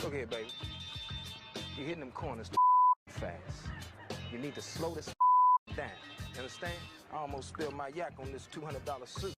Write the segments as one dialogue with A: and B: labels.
A: Look here, baby. You're hitting them corners too fast. You need to slow this down. You understand? I almost spilled my yak on this $200 suit.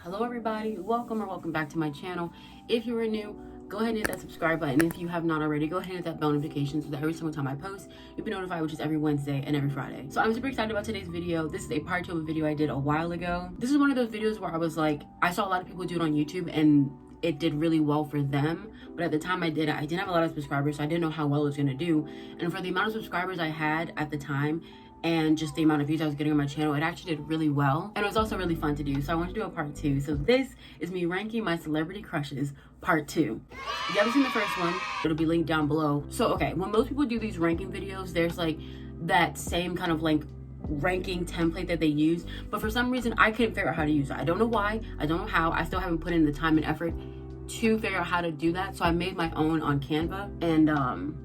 B: Hello everybody, welcome back to my channel. If you are new, go ahead and hit that subscribe button. If you have not already, go ahead and hit that bell notification so that every single time I post, you'll be notified, which is every Wednesday and every Friday. So I'm super excited about today's video. This is a part 2 of a video I did a while ago. This is one of those videos where I was like, I saw a lot of people do it on YouTube and it did really well for them, but at the time I didn't have a lot of subscribers, so I didn't know how well it was going to do. And for the amount of subscribers I had at the time and just the amount of views I was getting on my channel, it actually did really well, and it was also really fun to do. So I want to do a part 2. So this is me ranking my celebrity crushes part 2. If you haven't seen the first one, it'll be linked down below. So okay, when most people do these ranking videos, there's like that same kind of like ranking template that they use, but for some reason I couldn't figure out how to use it. I don't know why, I don't know how. I still haven't put in the time and effort to figure out how to do that, so I made my own on Canva, and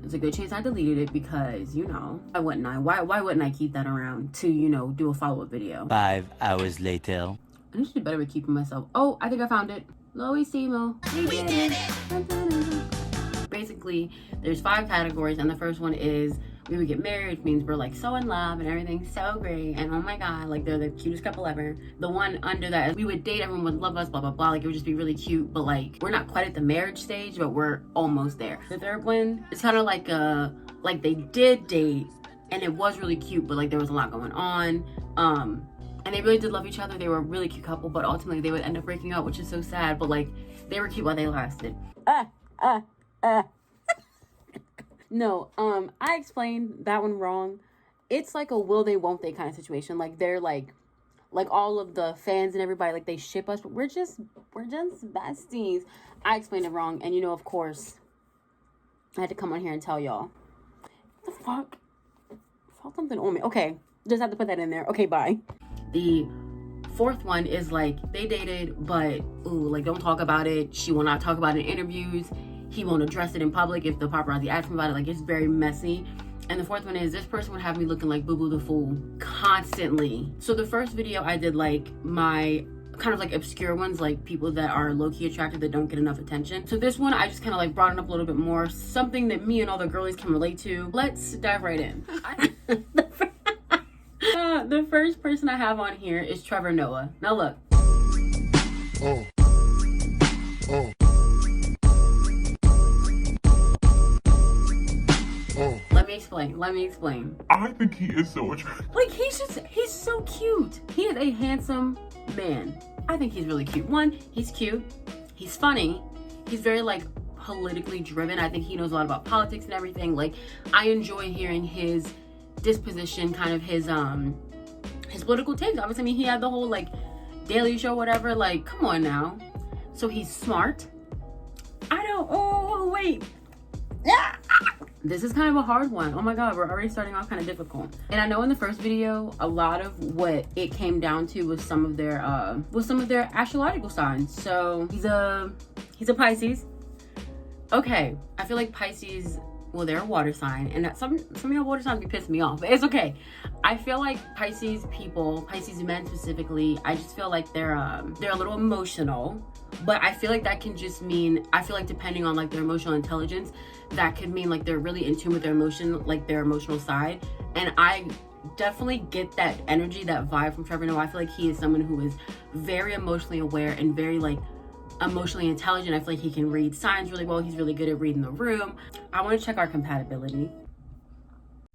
B: it's a good chance I deleted it because, you know, why wouldn't I keep that around to, you know, do a follow-up video.
C: 5 hours later.
B: I need to do better with keeping myself. Oh, I think I found it. Loisimo. We did it. Basically, there's 5 categories, and the first one is we would get married, which means we're like so in love and everything's so great and oh my god, like they're the cutest couple ever. The one under that is we would date, everyone would love us, blah blah blah, like it would just be really cute, but like we're not quite at the marriage stage, but we're almost there. The third one, it's kind of like they did date and it was really cute, but like there was a lot going on, and they really did love each other. They were a really cute couple, but ultimately they would end up breaking up, which is so sad, but like they were cute while they lasted. No, I explained that one wrong. It's like a will they, won't they kind of situation. Like they're like all of the fans and everybody, like they ship us, but we're just besties. I explained it wrong, and you know, of course, I had to come on here and tell y'all. What the fuck? Felt something on me. Okay, just have to put that in there. Okay, bye. The fourth one is like they dated, but ooh, like don't talk about it. She will not talk about it in interviews. He won't address it in public if the paparazzi ask him about it. Like, it's very messy. And the fourth one is this person would have me looking like Boo Boo the Fool constantly. So the first video I did like my kind of like obscure ones, like people that are low-key attractive that don't get enough attention. So this one I just kind of like brought it up a little bit more, something that me and all the girlies can relate to. Let's dive right in. The first person I have on here is Trevor Noah. Now look. Let me explain.
D: I think he is so attractive.
B: Like, he's so cute. He is a handsome man. I think he's really cute. One, he's cute. He's funny. He's very, like, politically driven. I think he knows a lot about politics and everything. Like, I enjoy hearing his disposition, kind of his political takes. Obviously, I mean, he had the whole, like, Daily Show, whatever. Like, come on now. So he's smart. Oh, wait. Yeah. This is kind of a hard one. Oh my god, we're already starting off kind of difficult. And I know in the first video, a lot of what it came down to was some of their astrological signs. So he's a Pisces. Okay, I feel like Pisces, well, they're a water sign, and that some of your water signs be pissing me off, but it's okay. I feel like Pisces people, Pisces men specifically, I just feel like they're a little emotional. But I feel like that can just mean, I feel like depending on like their emotional intelligence, that could mean like they're really in tune with their emotion, like their emotional side. And I definitely get that energy, that vibe from Trevor Noah. I feel like he is someone who is very emotionally aware and very like emotionally intelligent. I feel like he can read signs really well. He's really good at reading the room. I want to check our compatibility.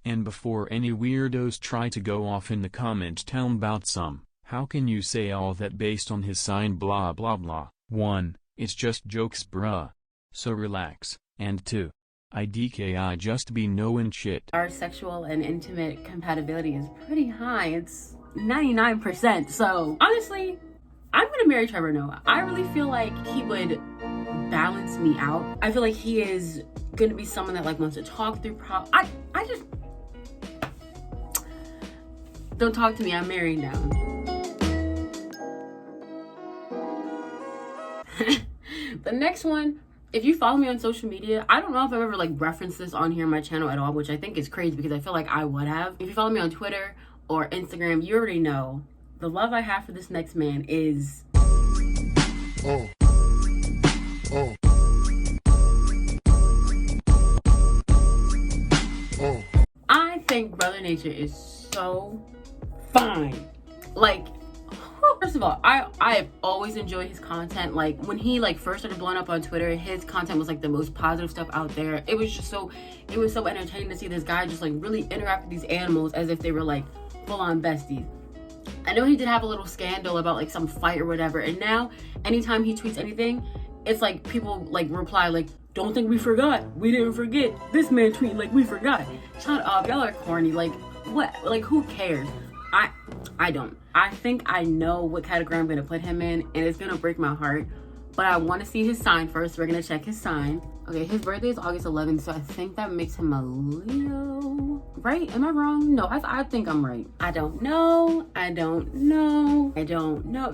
E: And before any weirdos try to go off in the comments, tell him about some. How can you say all that based on his sign, blah blah blah? 1. It's just jokes, bruh. So relax. And 2. I just be knowing shit.
B: Our sexual and intimate compatibility is pretty high. It's 99%. So honestly, I'm gonna marry Trevor Noah. I really feel like he would balance me out. I feel like he is gonna be someone that like wants to talk through Don't talk to me, I'm married now. The next one, if you follow me on social media, I don't know if I've ever like referenced this on here on my channel at all, which I think is crazy because I feel like I would have. If you follow me on Twitter or Instagram, you already know the love I have for this next man is... I think Brother Nature is so fine. Like, first of all, I have always enjoyed his content. Like, when he like first started blowing up on Twitter, his content was like the most positive stuff out there. It was so entertaining to see this guy just like really interact with these animals as if they were like full-on besties. I know he did have a little scandal about like some fight or whatever, and now anytime he tweets anything, it's like people like reply like, don't think we forgot. We didn't forget. This man tweeting like we forgot. Shut up, y'all are corny. Like, what? Like, who cares? I don't. I think I know what category I'm gonna put him in, and it's gonna break my heart. But I want to see his sign first. We're gonna check his sign. Okay, his birthday is August 11th, so I think that makes him a Leo. Right? Am I wrong? No, I think I'm right. I don't know.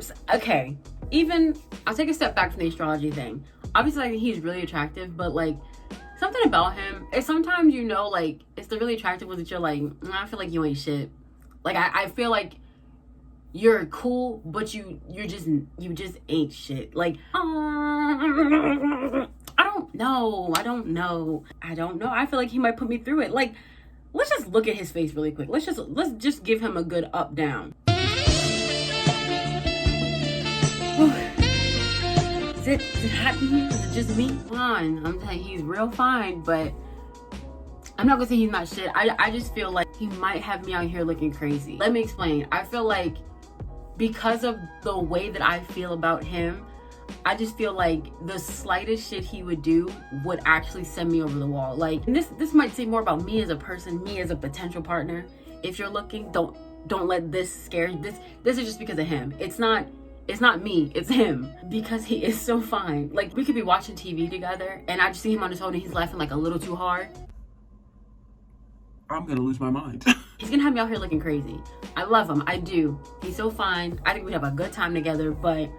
B: So, okay, even I'll take a step back from the astrology thing. Obviously, like, he's really attractive, but like something about him is sometimes, you know, like it's the really attractive ones that you're like, I feel like you ain't shit. Like I feel like you're cool, but you just ain't shit. Like, I don't know. I feel like he might put me through it. Like, let's just look at his face really quick. Let's just give him a good up down. Is it hot in here? Is it just me? Fine. I'm telling you, he's real fine, but I'm not gonna say he's not shit. I just feel like he might have me out here looking crazy. Let me explain. I feel like because of the way that I feel about him, I just feel like the slightest shit he would do would actually send me over the wall. Like, and this might say more about me as a person, me as a potential partner. If you're looking, don't let this scare you. This is just because of him. It's not me, it's him. Because he is so fine. Like, we could be watching TV together and I just see him on his phone and he's laughing like a little too hard.
D: I'm gonna lose my mind.
B: He's gonna have me out here looking crazy. I love him, I do. He's so fine. I think we'd have a good time together, but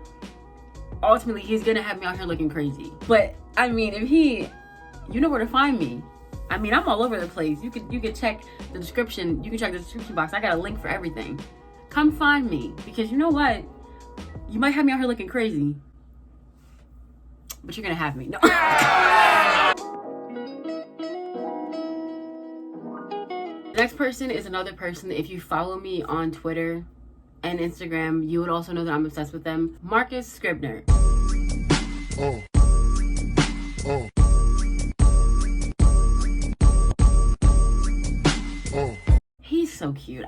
B: ultimately he's gonna have me out here looking crazy. But I mean, if you know where to find me. I mean, I'm all over the place. You could check the description. You can check the description box. I got a link for everything. Come find me, because you know what? You might have me out here looking crazy, but you're gonna have me. No. The next person is another person that if you follow me on Twitter and Instagram, you would also know that I'm obsessed with them. Marcus Scribner. He's so cute.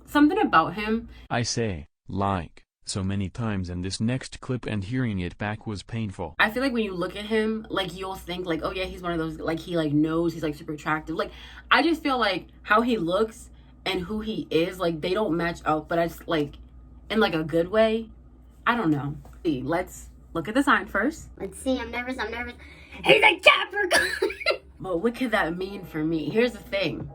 B: Something about him.
E: I say, like, so many times in this next clip, and hearing it back was painful.
B: I feel like when you look at him, like, you'll think like, oh yeah, he's one of those, like, he like knows he's like super attractive. Like, I just feel like how he looks and who he is, like, they don't match up, but I just like, in like a good way. I don't know. See, let's look at the sign first.
F: Let's see, I'm nervous. He's a Capricorn.
B: But what could that mean for me? Here's the thing.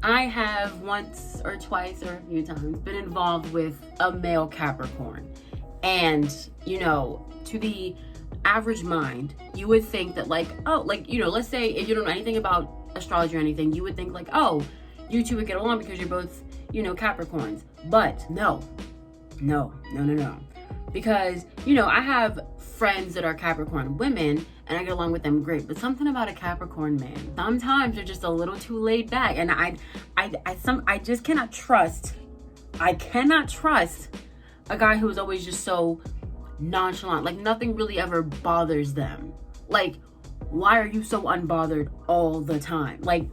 B: I have once or twice or a few times been involved with a male Capricorn. And, you know, to the average mind, you would think that like, oh, like, you know, let's say if you don't know anything about astrology or anything, you would think like, oh, you two would get along because you're both, you know, Capricorns. But no. Because, you know, I have friends that are Capricorn women and I get along with them great, but something about a Capricorn man, sometimes they're just a little too laid back, and I just cannot trust. I cannot trust a guy who's always just so nonchalant. Like, nothing really ever bothers them. Like, why are you so unbothered all the time? Like,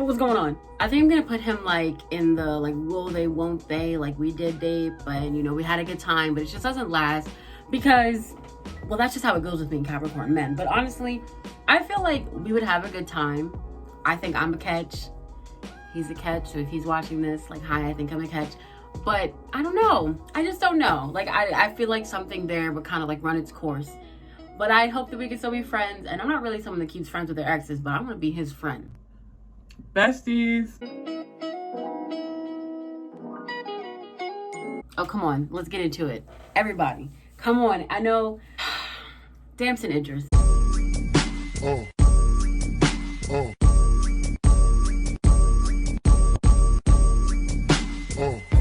B: what's going on? I think I'm gonna put him like in the like will they won't they, like we did date, but you know, we had a good time, but it just doesn't last because, well, that's just how it goes with being Capricorn men. But honestly, I feel like we would have a good time. I think I'm a catch, he's a catch, so if he's watching this, like, hi, I think I'm a catch. But I don't know, I just don't know. Like, I feel like something there would kind of like run its course. But I hope that we can still be friends. And I'm not really someone that keeps friends with their exes, but I want to be his friend.
G: Besties.
B: Oh, come on. Let's get into it. Everybody, come on. I know. Damson Idris.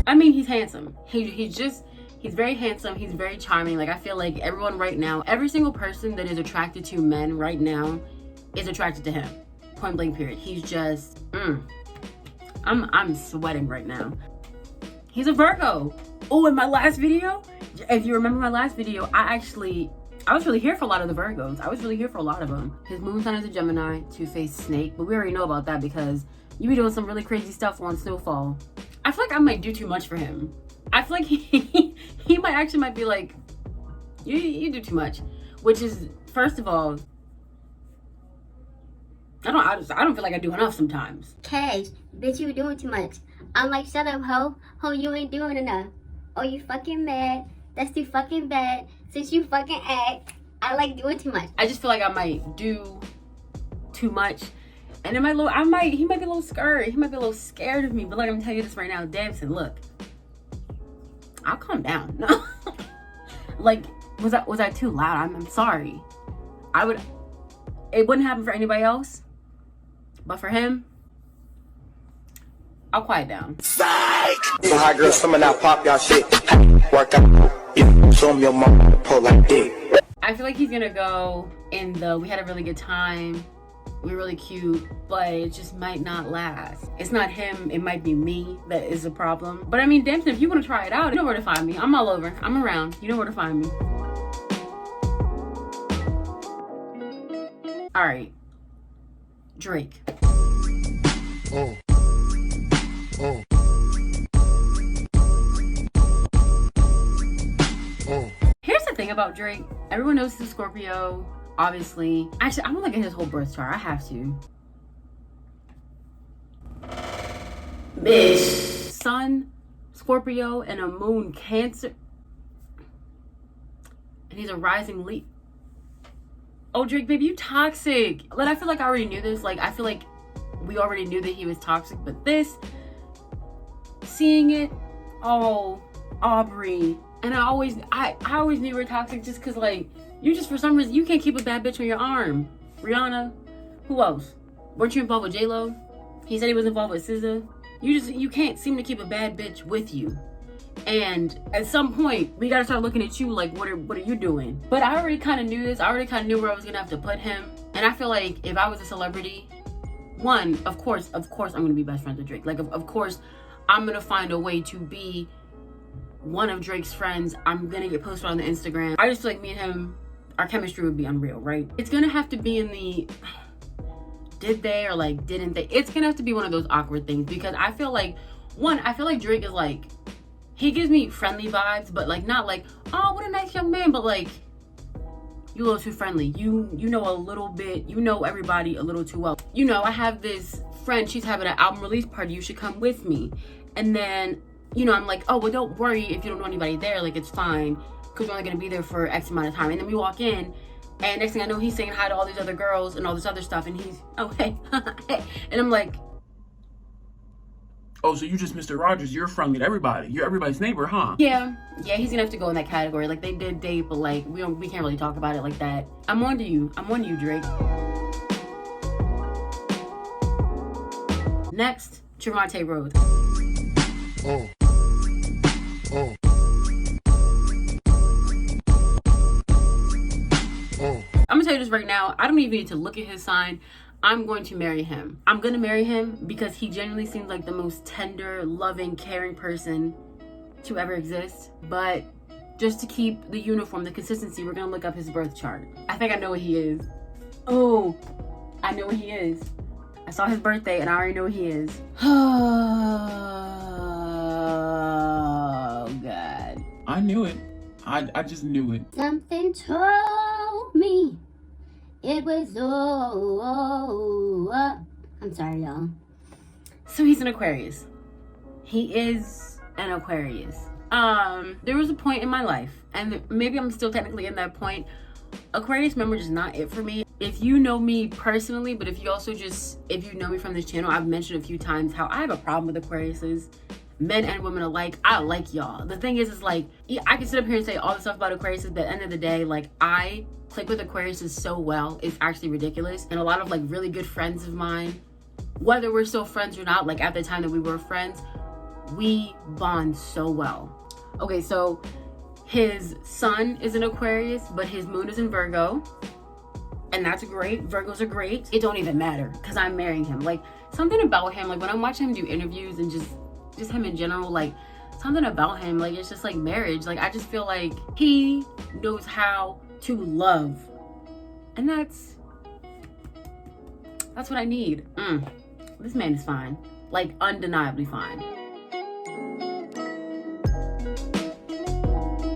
B: I mean, he's handsome. He's very handsome. He's very charming. Like, I feel like everyone right now, every single person that is attracted to men right now is attracted to him. Point blank period. He's just, I'm sweating right now. He's a Virgo. Oh, in my last video, if you remember my last video, I was really here for a lot of the Virgos. I was really here for a lot of them. His moon sign is a Gemini, two-faced snake, but we already know about that because you be doing some really crazy stuff on Snowfall. I feel like I might do too much for him. I feel like he might be like, you do too much, which is, first of all, I don't feel like I do enough sometimes.
F: Cash, bitch, you doing too much. I'm like, shut up, ho. Ho, you ain't doing enough. Oh, you fucking mad? That's too fucking bad. Since you fucking act, I like doing too much.
B: I just feel like I might do too much. And he might be a little scared. He might be a little scared of me. But like, I'm telling you this right now, Damson, look. I'll calm down. No. Like, was I too loud? I'm sorry. It wouldn't happen for anybody else. But for him, I'll quiet down.
H: Psych! You hot girls, some of that pop y'all shit. Work out. Show me your mom to pull like dick.
B: I feel like he's gonna go in we had a really good time. We were really cute, but it just might not last. It's not him, it might be me that is the problem. But I mean, Damson, if you want to try it out, you know where to find me. I'm all over. I'm around. You know where to find me. All right. Drake. Here's the thing about Drake. Everyone knows he's a Scorpio, obviously. Actually, I'm gonna look at his whole birth chart. I have to. Bitch. Sun, Scorpio, and a moon, Cancer. And he's a rising Leo. Oh, Drake, baby, you toxic. But I feel like I already knew this. Like, I feel like we already knew that he was toxic. But seeing it, oh, Aubrey. And I always knew you were toxic just because, like, you just, for some reason, you can't keep a bad bitch on your arm. Rihanna. Who else? Weren't you involved with J-Lo? He said he was involved with SZA. You can't seem to keep a bad bitch with you. And at some point, we gotta start looking at you like, what are you doing? But I already kind of knew this. I already kind of knew where I was gonna have to put him. And I feel like if I was a celebrity, one, of course, I'm gonna be best friends with Drake. Like, of course, I'm gonna find a way to be one of Drake's friends. I'm gonna get posted on the Instagram. I just feel like me and him, our chemistry would be unreal, right? It's gonna have to be in the, did they or like, didn't they? It's gonna have to be one of those awkward things because I feel like, Drake is like, he gives me friendly vibes, but like not like, oh, what a nice young man, but like, you a little too friendly. You know a little bit, you know everybody a little too well. You know, I have this friend, she's having an album release party, you should come with me. And then, you know, I'm like, oh, well, don't worry if you don't know anybody there, like, it's fine, because we're only gonna be there for X amount of time. And then we walk in, and next thing I know, he's saying hi to all these other girls and all this other stuff, and he's, oh, hey, and I'm like,
G: Oh, so you just Mr. Rogers, you're friendly to everybody. You're everybody's neighbor, huh?
B: Yeah, he's gonna have to go in that category. Like, they did date, but like, we can't really talk about it like that. I'm on to you, Drake. Next, Trevante Rhodes. I'm gonna tell you this right now. I don't even need to look at his sign. I'm going to marry him. I'm gonna marry him because he genuinely seems like the most tender, loving, caring person to ever exist. But just to keep the uniform, the consistency, we're gonna look up his birth chart. I think I know what he is. Oh, I know what he is. I saw his birthday and I already know what he is. Oh, God.
G: I knew it. I just knew it.
F: Something told me it was I'm sorry, y'all.
B: So he's an Aquarius. He is an Aquarius. There was a point in my life, and maybe I'm still technically in that point. Aquarius men were just not it for me. if you know me personally, but if you know me from this channel, I've mentioned a few times how I have a problem with Aquariuses, men and women alike. I like y'all. The thing is like, I can sit up here and say all the stuff about Aquariuses, but at the end of the day, like, I click with Aquariuses so well, it's actually ridiculous. And a lot of like really good friends of mine, whether we're still friends or not, like at the time that we were friends, we bond so well. Okay, so his sun is in Aquarius, but his moon is in Virgo. And that's great. Virgos are great. It don't even matter because I'm marrying him. Like, something about him, like when I'm watching him do interviews and just him in general, like something about him, like it's just like marriage. Like I just feel like he knows how to love. And that's what I need. This man is fine. Like undeniably fine.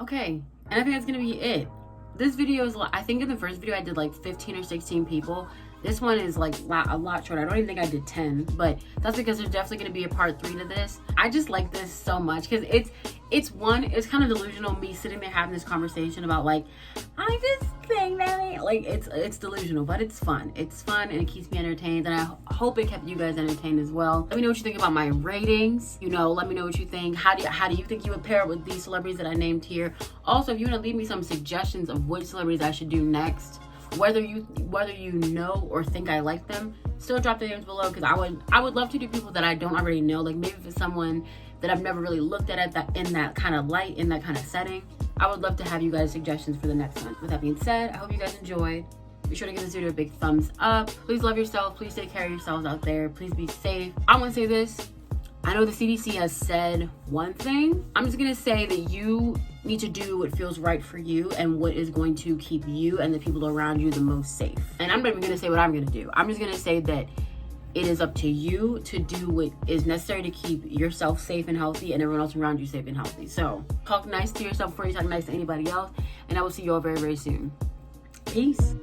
B: Okay, and I think that's gonna be it. This video is, I think in the first video I did like 15 or 16 people. This one is like a lot shorter. I don't even think I did 10, but that's because there's definitely going to be a part 3 to this. I just like this so much because it's kind of delusional, me sitting there having this conversation about like, I just think that like it's delusional, but it's fun. It's fun and it keeps me entertained, and I hope it kept you guys entertained as well. Let me know what you think about my ratings. You know, let me know what you think. How do you think you would pair with these celebrities that I named here? Also, if you want to leave me some suggestions of which celebrities I should do next, whether you know or think I like them, still drop their names below, because I would love to do people that I don't already know. Like maybe if it's someone that I've never really looked at that in that kind of light, in that kind of setting, I would love to have you guys suggestions for the next one. With that being said, I hope you guys enjoyed. Be sure to give this video a big thumbs up. Please love yourself. Please take care of yourselves out there. Please be safe. I want to say this. I know the CDC has said one thing. I'm just gonna say that you need to do what feels right for you and what is going to keep you and the people around you the most safe. And I'm not even gonna say what I'm gonna do. I'm just gonna say that it is up to you to do what is necessary to keep yourself safe and healthy and everyone else around you safe and healthy. So talk nice to yourself before you talk nice to anybody else, and I will see you all very, very soon. Peace.